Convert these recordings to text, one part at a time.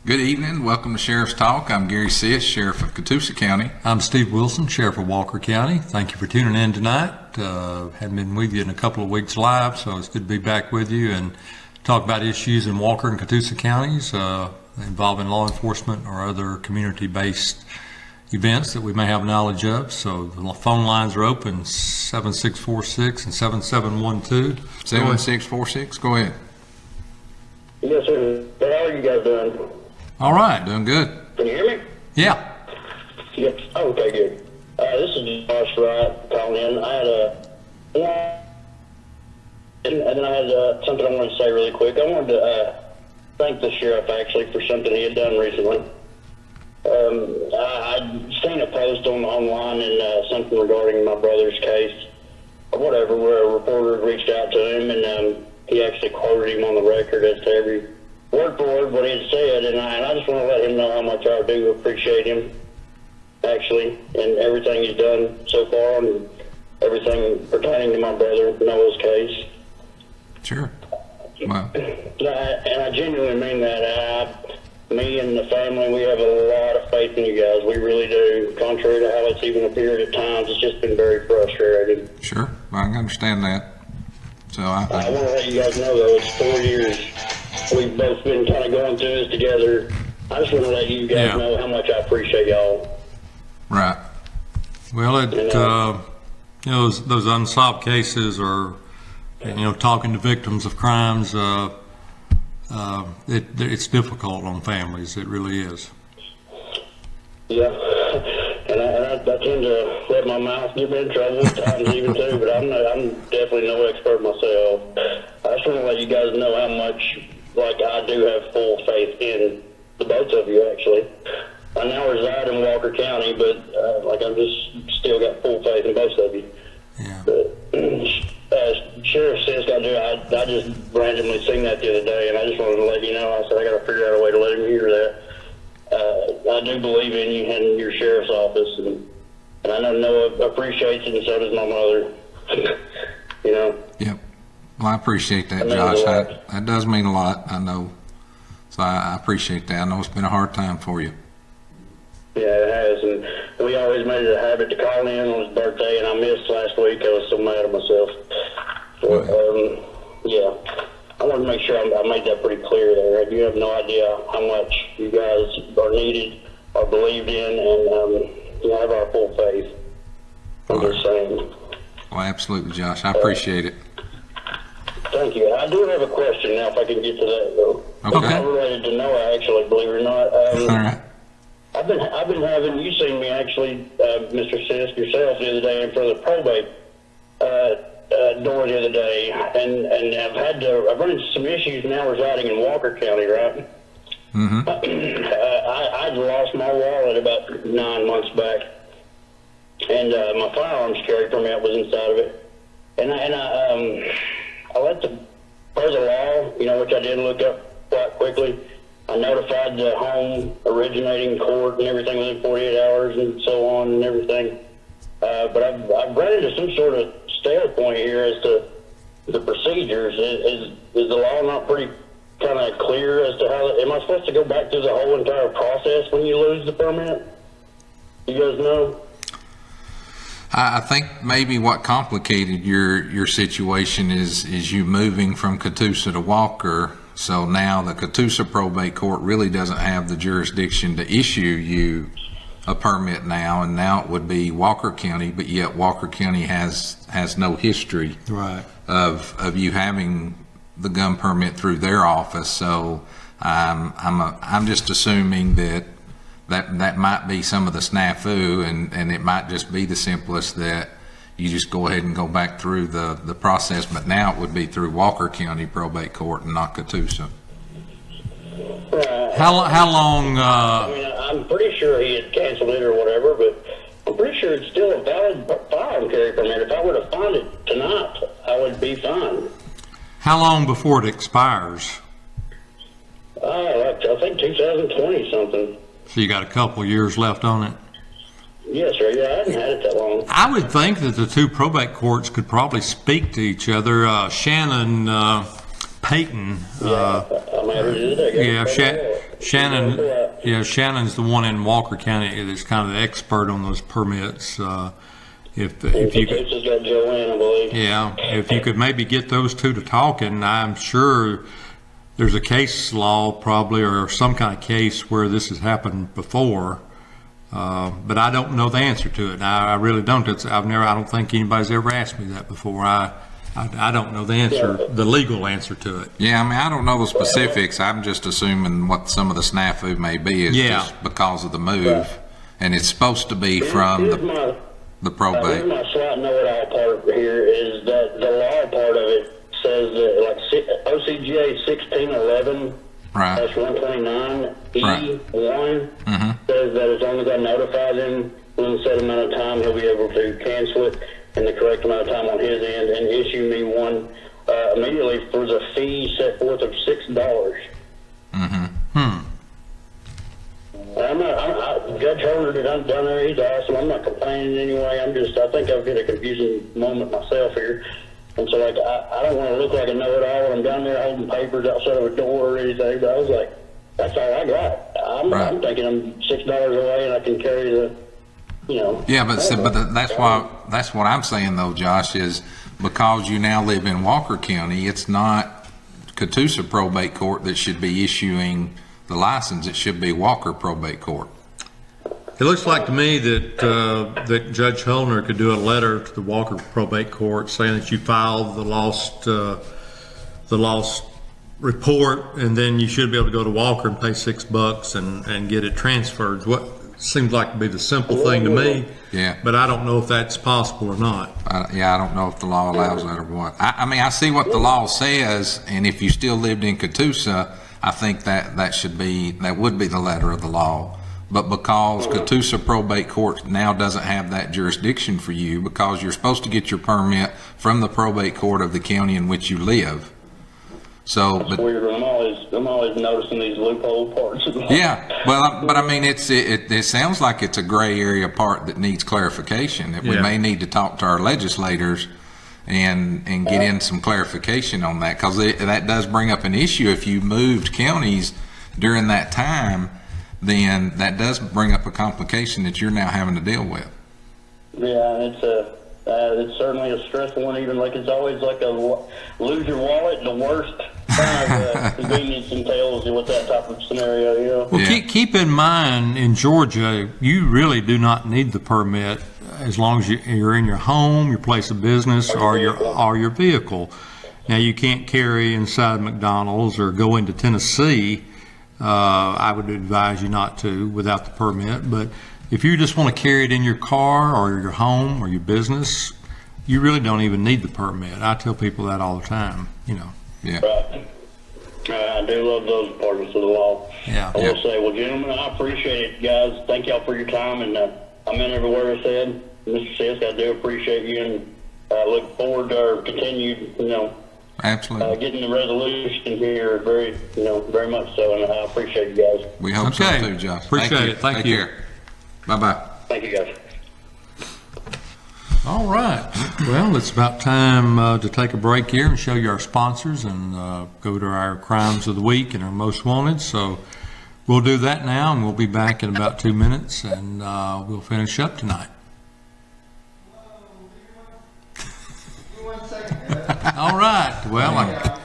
Good evening. Welcome to Sheriff's Talk. I'm Gary Sish, Sheriff of Catoosa County. I'm Steve Wilson, Sheriff of Walker County. Thank you for tuning in tonight. Hadn't been with you in a couple of weeks live, so it's good to be back with you and talk about issues in Walker and Catoosa counties involving law enforcement or other community-based events that we may have knowledge of. So the phone lines are open, 7646 and 7712. 7646, go ahead. Yes, sir. How are you guys doing? All right. Doing good. Can you hear me? Yeah. Yes. Okay, good. This is Josh Wright calling in. I had and then I had something I wanted to say really quick. I wanted to thank the sheriff actually for something he had done recently. I'd seen a post online and something regarding my brother's case or whatever, where a reporter had reached out to him and he actually quoted him on the record as to every word for word what he had said, and I just want to let him know how much I do appreciate him, actually, and everything he's done so far, and everything pertaining to my brother Noah's case. Sure. Wow. And I genuinely mean that. Me and the family, we have a lot of faith in you guys. We really do. Contrary to how it's even appeared at times, it's just been very frustrating. Sure. I can understand that. So I want to let you guys know, though, it's 4 years. We've both been kind of going through this together. I just want to let you guys know how much I appreciate y'all. Right. Well, those unsolved cases are, talking to victims of crimes, it's difficult on families. It really is. Yeah. And I tend to let my mouth get me in trouble at times even too, but I'm definitely no expert myself. I just want to let you guys know how much, I do have full faith in the both of you, actually. I now reside in Walker County, but I'm just still got full faith in both of you. Yeah. But as Sheriff Sisk, I just randomly seen that the other day, and I just wanted to let you know. I said I got to figure out a way to let him hear that. I do believe in you and your sheriff's office, and I know Noah appreciates it, and so does my mother. Yep. Well, I appreciate that, Josh. That does mean a lot, I know. So I appreciate that. I know it's been a hard time for you. Yeah, it has, and we always made it a habit to call in on his birthday, and I missed last week. I was so mad at myself. So, yeah. I want to make sure I made that pretty clear there. You have no idea how much you guys are needed or believed in, and you have our full faith. I'm just saying. Well, absolutely, Josh. I appreciate it. Thank you. I do have a question now, if I can get to that, though. Okay. It's not related to Noah, actually, believe it or not. All right. I've been having, you seen me actually, Mr. Sisk, yourself the other day in front of the probate door the other day, and I've run into some issues now residing in Walker County, right? Mm-hmm. I'd lost my wallet about 9 months back, and my firearms carry permit was inside of it, and I let the law, which I did look up quite quickly. I notified the home originating court and everything within 48 hours and so on and everything. But I've run into some sort of stale point here as to the procedures. Is the law not pretty kind of clear as to how? Am I supposed to go back through the whole entire process when you lose the permit? You guys know? I think maybe what complicated your situation is you moving from Catoosa to Walker. So now the Catoosa probate court really doesn't have the jurisdiction to issue you a permit now, and now it would be Walker County, but yet Walker County has no history of you having the gun permit through their office. So I'm just assuming that might be some of the snafu, and it might just be the simplest that you just go ahead and go back through the process, but now it would be through Walker County Probate Court and not Catoosa. How long? I'm pretty sure he had canceled it or whatever, but I'm pretty sure it's still a valid firearm carry permit. If I were to find it tonight, I would be fine. How long before it expires? I think 2020 something. So you got a couple years left on it? Yes, sir. Yeah, I haven't had it that long. I would think that the two probate courts could probably speak to each other. Shannon Payton. Shannon, Shannon's the one in Walker County that's kind of the expert on those permits. If you could, Texas got Joanne, I believe. yeah, if you could maybe get those two to talking, I'm sure there's a case law probably or some kind of case where this has happened before. But I don't know the answer to it. I really don't. I don't think anybody's ever asked me that before. I don't know the answer, the legal answer to it. Yeah, I mean, I don't know the specifics. I'm just assuming what some of the snafu may be is Yeah. just because of the move. And it's supposed to be from Here's the my probate. my slight know-it-all part here is that the law part of it says that, like, OCGA 1611, Right. that's 129 E1, Mm-hmm. says that as long as I notify them within a set amount of time, he'll be able to cancel it in the correct amount of time on his end and issue me one immediately for the fee set forth of $6. Judge Horner done there. He's awesome. I'm not complaining anyway. I think I've hit a confusing moment myself here. And so, like, I don't want to look like a know-it-all when I'm down there holding papers outside of a door or anything, but I was like, that's all I got. I'm thinking I'm $6 away and I can carry the, Yeah, that's what I'm saying though, Josh, is because you now live in Walker County, it's not Catoosa Probate Court that should be issuing the license. It should be Walker Probate Court. It looks like to me that that Judge Holner could do a letter to the Walker Probate Court saying that you filed the lost report, and then you should be able to go to Walker and pay $6 and get it transferred. What seems like to be the simple thing to me. Yeah. But I don't know if that's possible or not. I don't know if the law allows that or what. I mean, I see what the law says, and if you still lived in Catoosa, I think that would be the letter of the law. But because Catoosa Probate Court now doesn't have that jurisdiction for you, because you're supposed to get your permit from the probate court of the county in which you live. So, That's weird. I'm always noticing these loophole parts of the law. yeah, well, but I mean, it sounds like it's a gray area part that needs clarification, that we Yeah. may need to talk to our legislators and get in some clarification on that, because that does bring up an issue. If you moved counties during that time, then that does bring up a complication that you're now having to deal with. Yeah, it's certainly a stressful one. Even like it's always like lose your wallet. The worst kind of convenience entails with that type of scenario. Well, Yeah. keep in mind, in Georgia, you really do not need the permit as long as you're in your home, your place of business, or your vehicle. Now, you can't carry inside McDonald's or go into Tennessee. I would advise you not to without the permit. But if you just want to carry it in your car or your home or your business, you really don't even need the permit. I tell people that all the time. Yeah. Right. I do love those parts of the law. Yeah. I will say, well, gentlemen, I appreciate it, guys. Thank y'all for your time, and I meant every word I said. Mr. Sisk, I do appreciate you, and I look forward to our continued, Absolutely. getting the resolution here very much so, and I appreciate you guys. We hope Okay. so too, Josh. Appreciate it. Thank Take you. care. Bye-bye. Thank you, guys. All right. Well, it's about time to take a break here and show you our sponsors and go to our crimes of the week and our most wanted. So we'll do that now, and we'll be back in about 2 minutes, and we'll finish up tonight. All right. Well,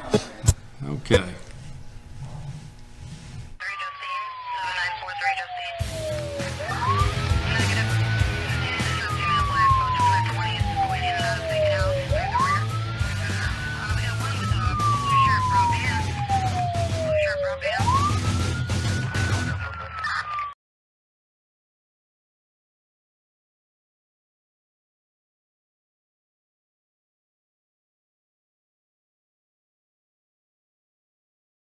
okay.